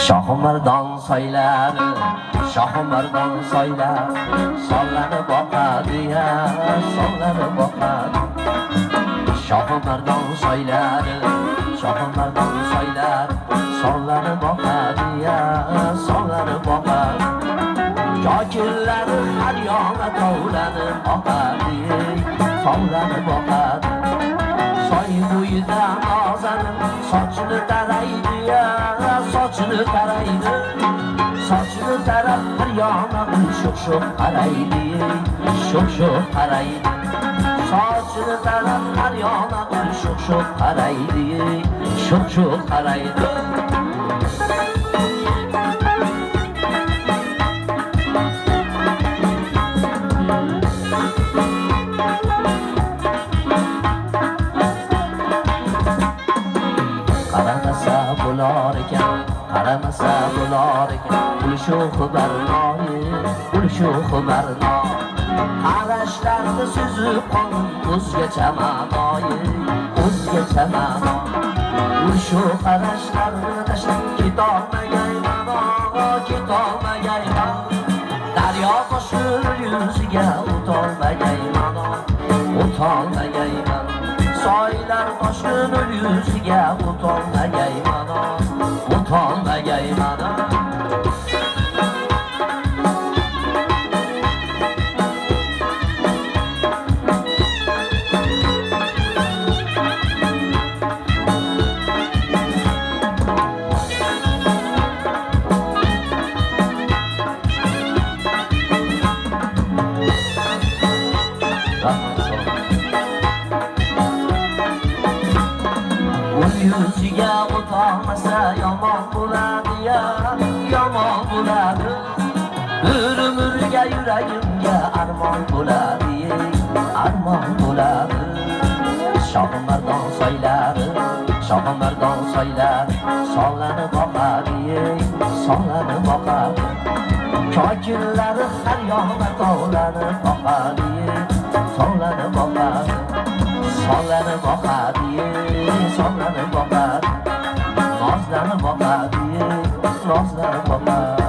Shohimardon soylari, shohimardon soylar, sonlanib boqadi ya, sonlanib boqadi. Shohimardon soylari, shohimardon soylar, sonlanib boqadi ya, sonlanib boqadi. Yo'llar har yona tovlanib boqadi, tovlanib boqadi. Soy bo'yida nozanib sochini taraydi ya, sochini taraydi. Sochini tarab har yona sho'x-sho'x qaraydi, sho'x-sho'x qaraydi. Sochini tarab har yona sho'x-sho'x qaraydi, sho'x-sho'x qaraydi. Qaramasa bular ekan, ulsho'x barnoyi, ulsho'x barno. Qarashlarni suzib qolib, o'zgacha ma'noyi, o'zgacha ma'no. Ulsho'x qarashlarni tashlab ketolmagay ma'no, ketolmagay ma'no. Daryo toshir yuziga o'tolmagay ma'no, o'tolmagay ma'no. Soylar toshir yuziga o'tolmagay ma'no, o'tolmagay ma'no. Yuziga o'tolmasa yomon bo'ladi ya, yomon bo'ladi. Umrga yuragimga armon bo'ladi, armon bo'ladi. Shohimardon soylari, shohimardon soylari, sonlanib boqadi, sonlanib boqadi. Ko'killari har yona tovlanib boqadi, tovlanib boqadi. Sonlanib boqadi, sonlanib boqadi. Nozlanib boqadi, nozlanib boqadi.